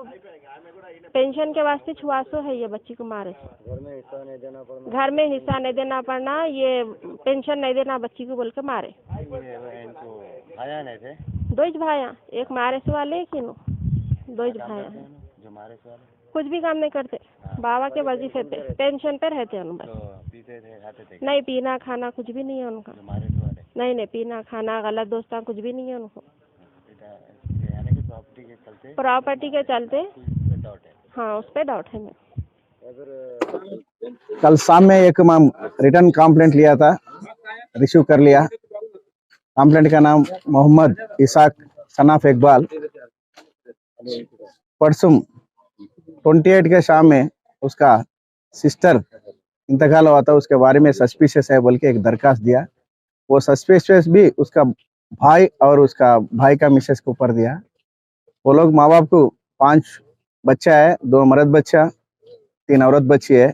Pension के वास्ते छुआसो है ये बच्ची को मारे। घर में हिस्सा नहीं देना पड़ना, ये पेंशन नहीं देना बच्ची को बोल के मारे। भाया नहीं थे, दो ही भाया, एक मारे से वाले कि नो, दो ही भाया है जो मारे से वाले कुछ भी काम नहीं करते। बाबा के वजीफे पे पेंशन पे रहते हैं बस। तो पीते थे खाते थे? नहीं, पीना खाना कुछ भी नहीं है उनका। जो मारे से वाले नहीं, पीना खाना गलत दोस्ता कुछ भी नहीं है उनको। यानी कि प्रॉपर्टी के चलते डाउट है। हाँ, उस पर डाउट है मैं। कल शाम में एक मैम रिटर्न कंप्लेंट लिया था, रिसीव कर लिया। कंप्लेंट का नाम मोहम्मद इसाक सनाफ इकबाल। परसों 28 के शाम में उसका सिस्टर इंतकाल हुआ था, उसके बारे में सस्पिशियस है बोल के एक दरखास्त दिया। वो सस्पिशियस भी उसका भाई और उसका भाई का मिसेस के ऊपर दिया। वो लोग माँ बाप को 5 बच्चा है, 2 मर्द बच्चा 3 औरत बच्ची है।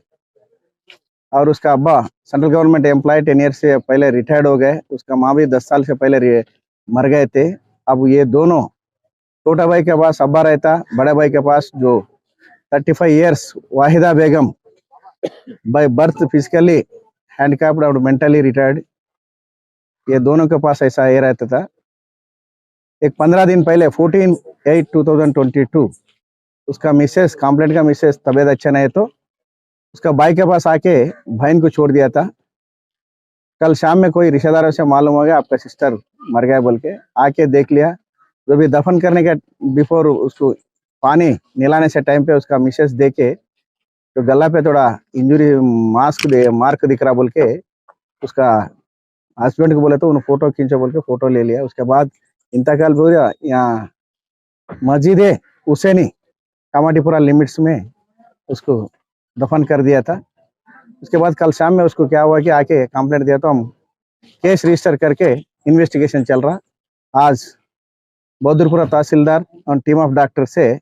और उसका अब्बा सेंट्रल गवर्नमेंट एम्प्लॉय 10 ईयर से पहले रिटायर्ड हो गए। उसका माँ भी 10 साल से पहले मर गए थे। अब ये दोनों, छोटा भाई के पास अब्बा रहता, बड़े भाई के पास जो 35 years Waheeda Begum by birth physically handicapped और मेंटली रिटायर्ड, ये दोनों के पास ऐसा ये रहता था। एक 15 दिन पहले 14/8/2022 उसका मिसेस, कंप्लेंट का मिसेस तबीयत अच्छा नहीं है तो उसका भाई के पास आके बहन को छोड़ दिया था। कल शाम में कोई रिश्तेदारों से मालूम हो गया आपका सिस्टर मर गया बोल के, आके देख लिया। जो भी दफन करने के बिफोर उसको पानी निलाने से टाइम पे उसका मिसेस देखे तो गला पे थोड़ा इंजुरी मार्क दिख रहा बोल के उसका हस्बैंड को बोले तो उन्होंने फोटो खींचो बोल के फोटो ले लिया। उसके बाद इंतकाल हो गया। यहाँ मस्जिद हुसैनी कामाटीपुरा लिमिट्स में उसको दफन कर दिया था। उसके बाद कल शाम में उसको क्या हुआ कि आके कंप्लेंट दिया तो हम केस रजिस्टर करके इन्वेस्टिगेशन चल रहा। आज बहादुरपुरा तहसीलदार और टीम ऑफ डॉक्टर से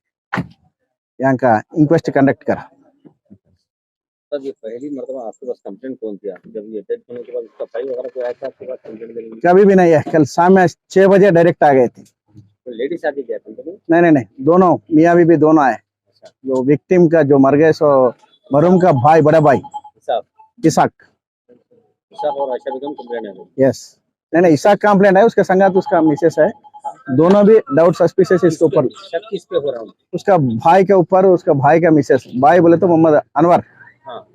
यहाँ का इंक्वेस्ट कंडक्ट करा। सर, ये पहली मर्तबा आपके पास कंप्लेंट कौन दिया? जब ये डेथ होने के बाद उसका भाई वगैरह कोई आया था आपके पास कंप्लेंट देने? कभी भी नहीं है। कल शाम में 6 बजे डायरेक्ट आ गए थे। तो लेडी शादी किया था? नहीं, दोनों मियाँ बीबी दोनों आए। जो विक्टिम का जो मर गए सो मरूम का भाई, बड़ा भाई इसाक और आयशा बेगम कंप्लेंट है? यस। नहीं, इसाक कंप्लेंट है, उसके संगात उसका मिसेस है। दोनों भी डाउट सस्पिशियस इसके ऊपर। शक किस पे हो रहा है? उसका भाई के ऊपर, उसका भाई का मिसेस, भाई बोले तो मोहम्मद अनवर। हाँ,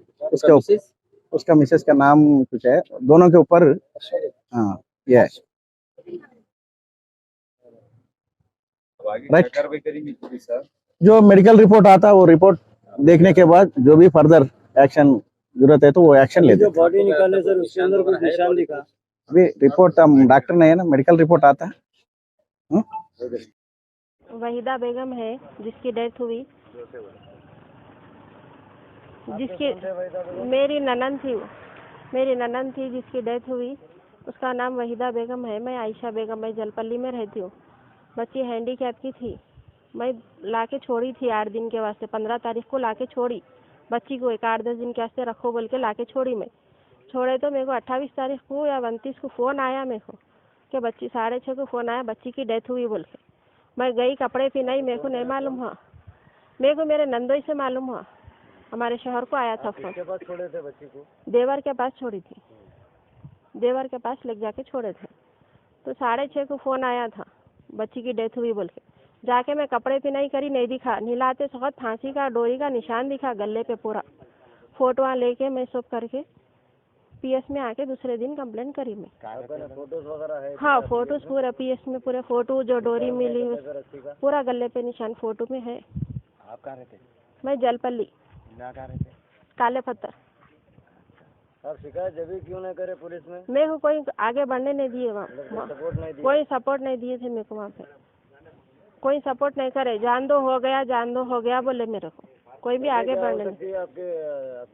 उसका मिसेस का नाम कुछ है, दोनों के ऊपर। हाँ, ये राइट। जो मेडिकल रिपोर्ट आता वो रिपोर्ट देखने के बाद जो भी फर्दर एक्शन जरूरत है तो वो एक्शन लेते। जो बॉडी निकाले सर उसके अंदर कुछ निशान दिखा? अभी रिपोर्ट हम डॉक्टर नहीं है ना, मेडिकल रिपोर्ट आता है। वहीदा बेगम है जिसकी डेथ हुई, जिसकी मेरी ननन थी जिसकी डेथ हुई। उसका नाम वहीदा बेगम है। मैं आयशा बेगम, मैं जलपल्ली में रहती हूँ। बच्ची हैंडीकैप की थी। मैं लाके छोड़ी थी 8 दिन के वास्ते। 15 तारीख को लाके छोड़ी बच्ची को। 8-10 दिन के वास्ते रखो बोल के लाके छोड़ी। मैं छोड़े तो मेरे को 28 तारीख को या 29 को फ़ोन आया मेरे को कि बच्ची 6:30 को फ़ोन आया बच्ची की डेथ हुई बोल के। मैं गई, कपड़े पहनाई, मेरे को नहीं मालूम हुआ। मेरे को मेरे नंदोई से मालूम हुआ, हमारे शहर को आया था फोन। छोड़े थे बच्ची को? देवर के पास छोड़ी थी, देवर के पास ले जाके छोड़े थे। तो 6:30 को फ़ोन आया था बच्ची की डेथ हुई बोल के। जाके मैं कपड़े पहनाई करी, नहीं दिखा। निलाते वक्त फांसी का डोरी का निशान दिखा गले पे पूरा। फोटोआँ लेके मैं सब करके पीएस में आके दूसरे दिन कंप्लेंट करी मैं। फोटोज वगैरह है? हाँ, फोटोज पूरा पीएस में, पूरे फोटो जो डोरी मिली पूरा गले पे निशान फोटो में है। आप कहाँ रहते? मैं जलपल्ली। कहाँ रहते? काले पत्थर। आप शिकायत जब भी क्यों नहीं करे पुलिस में? मेरे को कोई आगे बढ़ने नहीं दिए वहाँ, कोई सपोर्ट नहीं दिए थे मेरे को। वहाँ पे कोई सपोर्ट नहीं करे। जान दो हो गया बोले मेरे को। कोई भी आगे बढ़ने नहीं। आपके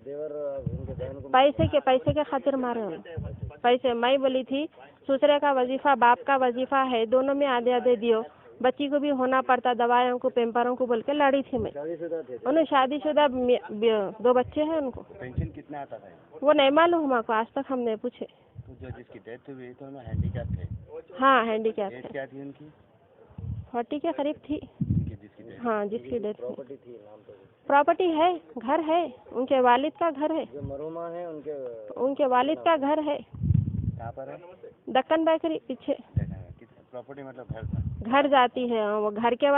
देवर उनके बहन को पैसे के खातिर मारे उन्होंने। पैसे, मैं बोली थी दूसरे का वजीफा बाप का वजीफा है, दोनों में आधे दियो। बच्ची को भी होना पड़ता, दवाइयों को पेम्परों को बोल के लड़ी थी मैं। उन्हें शादीशुदा 2 बच्चे हैं उनको। पेंशन कितना आता था? वो नहीं मालूम हमको, आज तक हमने पूछे। तो जो जिसकी डेथ हुई तो उन्हें हैंडीकैप थे? हाँ, हैंडीकैप एज थे। क्या थी उनकी? 40 के करीब थी। जिसकी डेथ हाँ जिसकी डेथ हुई। प्रॉपर्टी थी नाम तो प्रॉपर्टी है, घर है, उनके वालिद का घर है, जो मरूमा है उनके वालिद का घर है यहाँ पर है दक्कन बेकरी पीछे। प्रॉपर्टी मतलब घर घर जाती है, वो घर के बाद